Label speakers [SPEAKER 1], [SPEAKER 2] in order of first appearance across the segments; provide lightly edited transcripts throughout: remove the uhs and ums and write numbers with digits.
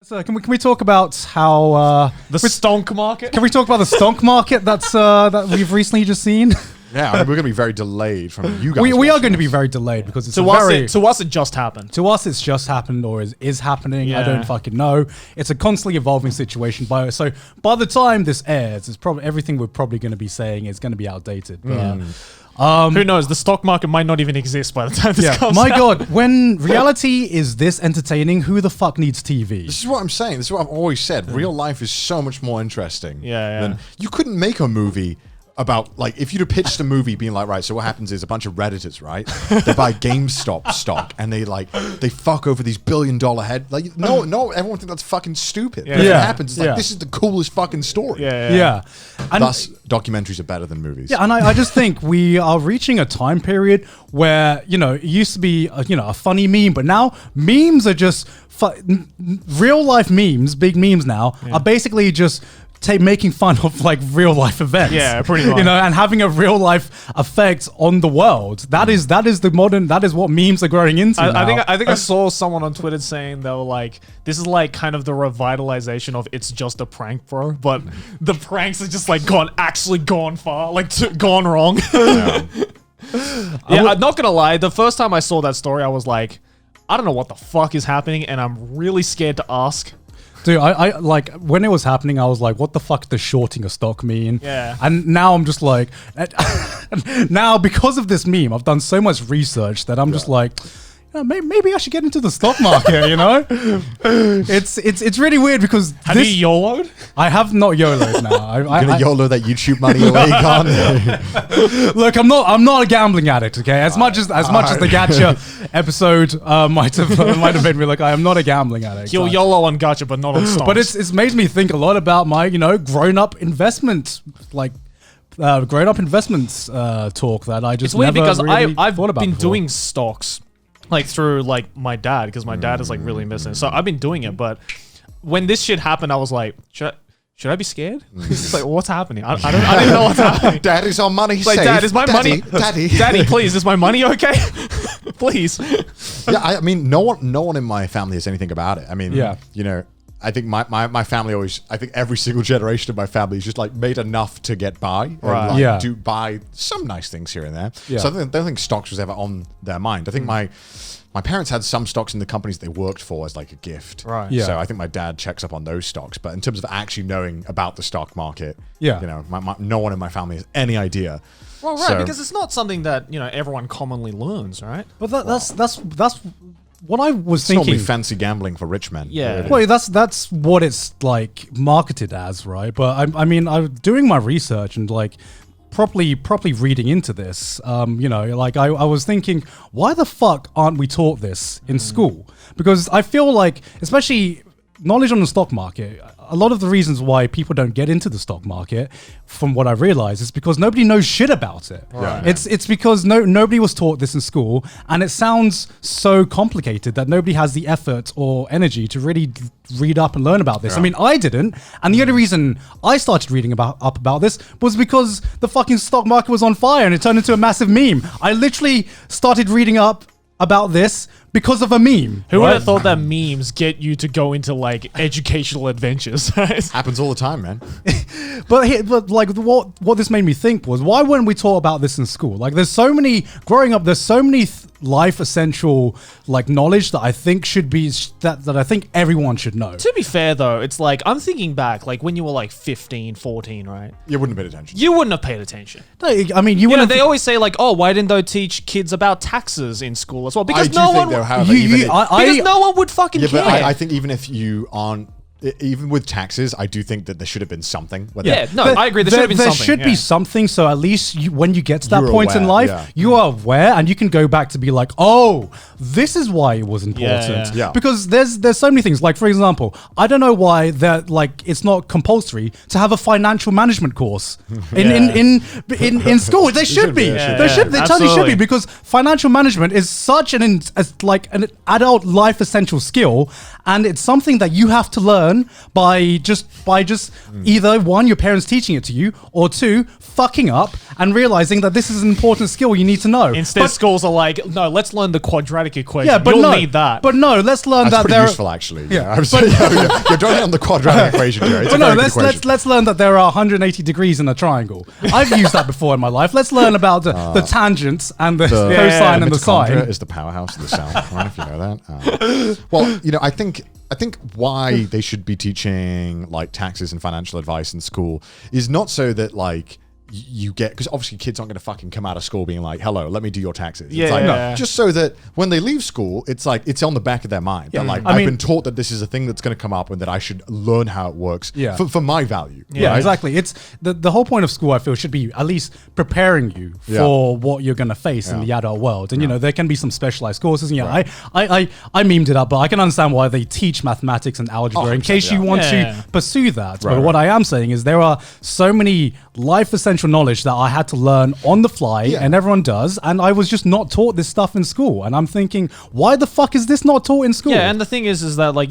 [SPEAKER 1] So can we talk about how
[SPEAKER 2] the stonk market?
[SPEAKER 1] Can we talk about the stonk market that we've recently just seen?
[SPEAKER 3] Yeah, I mean, we're going to be very delayed from you guys.
[SPEAKER 1] We are going to be very delayed because it's
[SPEAKER 2] to us it just happened.
[SPEAKER 1] To us, it's just happened or is happening.
[SPEAKER 2] Yeah.
[SPEAKER 1] I don't fucking know. It's a constantly evolving situation. So by the time this airs, it's probably everything we're probably going to be saying is going to be outdated.
[SPEAKER 2] Who knows? The stock market might not even exist by the time this comes
[SPEAKER 1] My
[SPEAKER 2] out.
[SPEAKER 1] God, when reality is this entertaining, who the fuck needs TV?
[SPEAKER 3] This is what I'm saying. This is what I've always said. Real life is so much more interesting.
[SPEAKER 2] Yeah.
[SPEAKER 3] Than, you couldn't make a movie about, like, if you'd have pitched a movie being like, right, so what happens is a bunch of Redditors, right? They buy GameStop stock and they fuck over these $1 billion head. Like, no, everyone thinks that's fucking stupid.
[SPEAKER 2] Yeah.
[SPEAKER 3] But
[SPEAKER 1] Yeah.
[SPEAKER 3] What happens is like, this is the coolest fucking story.
[SPEAKER 1] Yeah. And
[SPEAKER 3] Thus, documentaries are better than movies.
[SPEAKER 1] yeah, and I just think we are reaching a time period where, it used to be, a funny meme, but now memes are just, real life memes, big memes now, are basically just making fun of like real life events.
[SPEAKER 2] Yeah, pretty much.
[SPEAKER 1] And having a real life effect on the world. That is what memes are growing into now.
[SPEAKER 2] I think I saw someone on Twitter saying they were like, this is like kind of the revitalization of it's just a prank, bro. But the pranks are just like gone far, like gone wrong. I'm not gonna lie. The first time I saw that story, I was like, I don't know what the fuck is happening, and I'm really scared to ask.
[SPEAKER 1] Dude, I like when it was happening, I was like, what the fuck does shorting a stock mean?
[SPEAKER 2] Yeah.
[SPEAKER 1] And now I'm just like, now because of this meme, I've done so much research that I'm just like, maybe I should get into the stock market, It's really weird because
[SPEAKER 2] Have you YOLO'd?
[SPEAKER 1] I have not YOLO'd now.
[SPEAKER 3] You're gonna YOLO that YouTube money away, Con?
[SPEAKER 1] Look, I'm not a gambling addict, okay? As much as the Gacha episode might have made me look, I am not a gambling addict.
[SPEAKER 2] You'll YOLO on Gacha, but not on stocks.
[SPEAKER 1] But it's made me think a lot about my, grown-up investment, grown-up investments talk that I just
[SPEAKER 2] it's weird
[SPEAKER 1] never
[SPEAKER 2] because
[SPEAKER 1] really
[SPEAKER 2] I've
[SPEAKER 1] thought about
[SPEAKER 2] been
[SPEAKER 1] before.
[SPEAKER 2] doing stocks through my dad, because my dad is really missing. So I've been doing it, but when this shit happened, I was like, should I be scared? It's like, what's happening? I don't even know what's happening.
[SPEAKER 3] Daddy's on money safe.
[SPEAKER 2] Dad, is my money? Daddy, please, is my money okay? Please.
[SPEAKER 3] Yeah, I mean, no one in my family has anything about it. I mean, I think my family always, I think every single generation of my family is just made enough to get by.
[SPEAKER 2] Right.
[SPEAKER 3] And, do buy some nice things here and there.
[SPEAKER 1] Yeah.
[SPEAKER 3] So I don't think stocks was ever on their mind. I think my parents had some stocks in the companies they worked for as a gift.
[SPEAKER 2] Right.
[SPEAKER 1] Yeah.
[SPEAKER 3] So I think my dad checks up on those stocks. But in terms of actually knowing about the stock market, no one in my family has any idea.
[SPEAKER 2] Well, right, because it's not something that, everyone commonly learns, right?
[SPEAKER 1] But that's what I was
[SPEAKER 3] It's
[SPEAKER 1] thinking.
[SPEAKER 3] normally fancy gambling for rich men.
[SPEAKER 2] Yeah.
[SPEAKER 3] Really.
[SPEAKER 1] Well, that's what it's marketed as, right? But I mean, I'm doing my research and properly reading into this. I was thinking, why the fuck aren't we taught this in school? Because I feel like, especially knowledge on the stock market, a lot of the reasons why people don't get into the stock market, from what I've realized, is because nobody knows shit about it.
[SPEAKER 3] Right.
[SPEAKER 1] It's because nobody was taught this in school, and it sounds so complicated that nobody has the effort or energy to really read up and learn about this. I mean, I didn't, and the only reason I started reading up about this was because the fucking stock market was on fire and it turned into a massive meme. I literally started reading up about this because of a meme.
[SPEAKER 2] Who would have thought that memes get you to go into educational adventures? Right?
[SPEAKER 3] Happens all the time, man.
[SPEAKER 1] But what this made me think was, why weren't we taught about this in school? There's so many life essential knowledge that I think should be that I think everyone should know.
[SPEAKER 2] To be fair though, it's I'm thinking back, when you were 15, 14, right?
[SPEAKER 3] You wouldn't have paid attention.
[SPEAKER 2] You wouldn't have paid attention.
[SPEAKER 1] No, I mean, you wouldn't.
[SPEAKER 2] They always say oh, why didn't they teach kids about taxes in school as well? Because
[SPEAKER 3] no
[SPEAKER 2] one would fucking care.
[SPEAKER 3] But I think even if you aren't, even with taxes, I do think that there should have been something.
[SPEAKER 2] I agree. There should have been something.
[SPEAKER 1] There should be something, so at least when you get to that point in life, you are aware and you can go back to be oh, this is why it was important.
[SPEAKER 3] Yeah.
[SPEAKER 1] Because there's so many things. For example, I don't know why that it's not compulsory to have a financial management course in school. They should be. They totally should be, because financial management is such an adult life essential skill, and it's something that you have to learn by just either one, your parents teaching it to you, or two, fucking up and realizing that this is an important skill you need to know.
[SPEAKER 2] Instead, schools are like, no, let's learn the quadratic equation.
[SPEAKER 1] Yeah, but
[SPEAKER 2] You'll
[SPEAKER 1] no,
[SPEAKER 2] need that.
[SPEAKER 1] But no, let's learn
[SPEAKER 3] That's
[SPEAKER 1] that
[SPEAKER 3] pretty
[SPEAKER 1] there.
[SPEAKER 3] useful, actually. Yeah, I was saying, you're drawing on the quadratic equation here. It's
[SPEAKER 1] But
[SPEAKER 3] a
[SPEAKER 1] no,
[SPEAKER 3] very good equation.
[SPEAKER 1] let's learn that there are 180 degrees in a triangle. I've used that before in my life. Let's learn about the tangents and the cosine and the sine.
[SPEAKER 3] Is the powerhouse of the South, right, if you know that. Well, I think why they should be teaching like taxes and financial advice in school is not so that like you get, because obviously kids aren't going to fucking come out of school being like, hello, let me do your taxes.
[SPEAKER 2] Yeah,
[SPEAKER 3] it's like,
[SPEAKER 2] yeah.
[SPEAKER 3] just so that when they leave school, it's like it's on the back of their mind. They're like, I've been taught that this is a thing that's going to come up and that I should learn how it works for my value.
[SPEAKER 1] Yeah,
[SPEAKER 3] right?
[SPEAKER 1] exactly. It's the whole point of school, I feel, should be at least preparing you for what you're going to face in the adult world. And, there can be some specialized courses. And, I memed it up, but I can understand why they teach mathematics and algebra in case you want to pursue that. But what I am saying is there are so many life essential knowledge that I had to learn on the fly, and everyone does. And I was just not taught this stuff in school. And I'm thinking, why the fuck is this not taught in school?
[SPEAKER 2] Yeah, and the thing is that, like,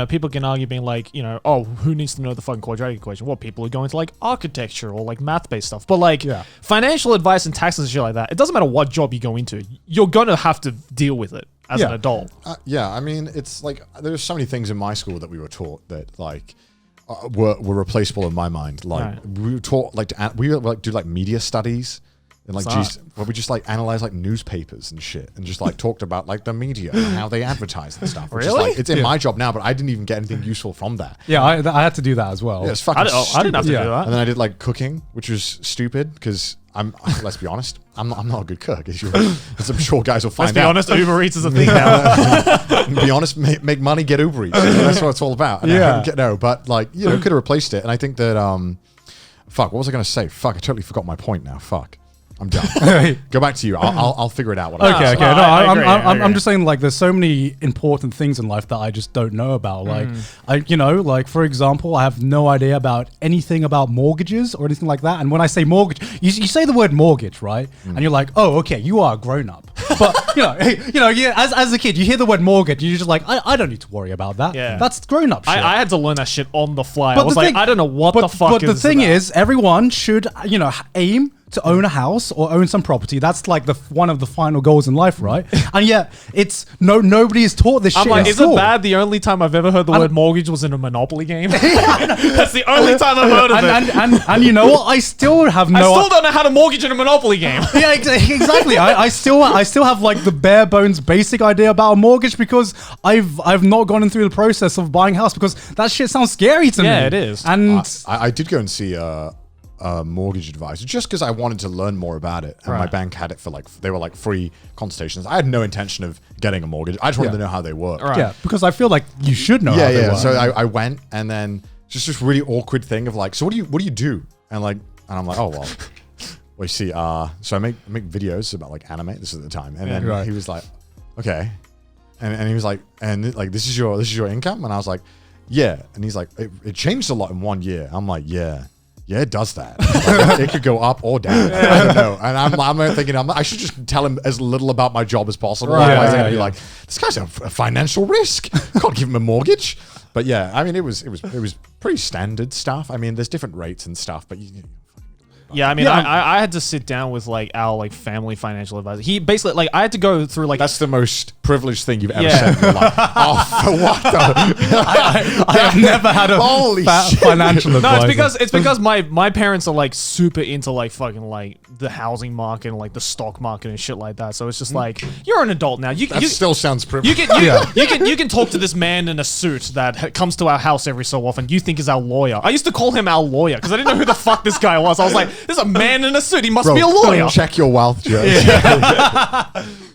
[SPEAKER 2] people can argue being like, oh, who needs to know the fucking quadratic equation? Well, people are going to, like, architecture or, like, math-based stuff. But, like, financial advice and taxes and shit like that, it doesn't matter what job you go into. You're going to have to deal with it as an adult.
[SPEAKER 3] I mean, it's like, there's so many things in my school that we were taught that, like, were replaceable in my mind. Like we were taught we would like do like media studies and like where we just like analyze like newspapers and shit and just like talked about like the media and how they advertise and stuff. Which is,
[SPEAKER 2] Really?
[SPEAKER 3] like, it's in my job now, but I didn't even get anything useful from that.
[SPEAKER 1] Yeah, I had to do that as well.
[SPEAKER 3] Yeah, it's fucking
[SPEAKER 2] I didn't have to do that.
[SPEAKER 3] And then I did like cooking, which was stupid because let's be honest, I'm not a good cook, as I'm sure guys will find out.
[SPEAKER 2] Let's be honest, Uber Eats is a thing now.
[SPEAKER 3] Be honest, make money, get Uber Eats. That's what it's all about. And but like, could have replaced it. And I think that, fuck, what was I going to say? Fuck, I totally forgot my point now. Fuck. I'm done. Go back to you. I'll figure it out.
[SPEAKER 1] Okay. No,
[SPEAKER 2] I agree.
[SPEAKER 1] I'm just saying, like, there's so many important things in life that I just don't know about. Like, like, for example, I have no idea about anything about mortgages or anything like that. And when I say mortgage, you say the word mortgage, right? And you're like, oh, okay, you are a grown up. But as a kid, you hear the word mortgage, you're just like, I don't need to worry about that.
[SPEAKER 2] Yeah.
[SPEAKER 1] That's grown up shit.
[SPEAKER 2] I had to learn that shit on the fly.
[SPEAKER 1] But
[SPEAKER 2] I was
[SPEAKER 1] the
[SPEAKER 2] like,
[SPEAKER 1] thing-
[SPEAKER 2] I don't know what the fuck
[SPEAKER 1] But
[SPEAKER 2] is
[SPEAKER 1] the
[SPEAKER 2] this
[SPEAKER 1] thing
[SPEAKER 2] about.
[SPEAKER 1] is, everyone should, aim to own a house or own some property. That's like one of the final goals in life, right? And yet, it's nobody is taught this shit.
[SPEAKER 2] I'm like,
[SPEAKER 1] in
[SPEAKER 2] is
[SPEAKER 1] school.
[SPEAKER 2] it bad? The only time I've ever heard the word mortgage was in a Monopoly game. That's the only time I've heard of it.
[SPEAKER 1] And you know what? I still have
[SPEAKER 2] I still don't know how to mortgage in a Monopoly game.
[SPEAKER 1] Yeah, exactly. I still have like the bare bones basic idea about a mortgage because I've not gone through the process of buying a house because that shit sounds scary to me.
[SPEAKER 2] Yeah, it is.
[SPEAKER 1] And
[SPEAKER 3] I did go and see a mortgage advisor just because I wanted to learn more about it, and my bank had it for they were like free consultations. I had no intention of getting a mortgage. I just wanted to know how they work.
[SPEAKER 2] Right.
[SPEAKER 1] yeah, because I feel like you should know. how they work.
[SPEAKER 3] So I went, and then just this really awkward thing of like, so what do you do? And I'm like, oh well. Well, you see, so I make videos about like anime. This is at the time, and then he was like, okay, and he was like, and like this is your income, and I was like, yeah, and he's like, it changed a lot in 1 year. I'm like, yeah, it does that. Like, it could go up or down. I don't know. And I'm thinking I should just tell him as little about my job as possible. Otherwise, they're gonna be like, this guy's a financial risk. Can't give him a mortgage. But yeah, I mean, it was pretty standard stuff. I mean, there's different rates and stuff, but
[SPEAKER 2] Yeah, I mean, I had to sit down with like our like family financial advisor. He basically like I had to go through like
[SPEAKER 3] that's the most privileged thing you've ever said in your life. Oh, for what?
[SPEAKER 1] I have never had a
[SPEAKER 3] Holy shit.
[SPEAKER 1] financial advisor.
[SPEAKER 2] No, it's because my parents are like super into like fucking like the housing market and like the stock market and shit like that. So it's just like you're an adult now.
[SPEAKER 3] That still sounds
[SPEAKER 2] You
[SPEAKER 3] privileged.
[SPEAKER 2] you can talk to this man in a suit that comes to our house every so often. You think is our lawyer. I used to call him our lawyer because I didn't know who the fuck this guy was. I was like, there's a man in a suit. He must be a lawyer.
[SPEAKER 3] Check your wealth, Joe.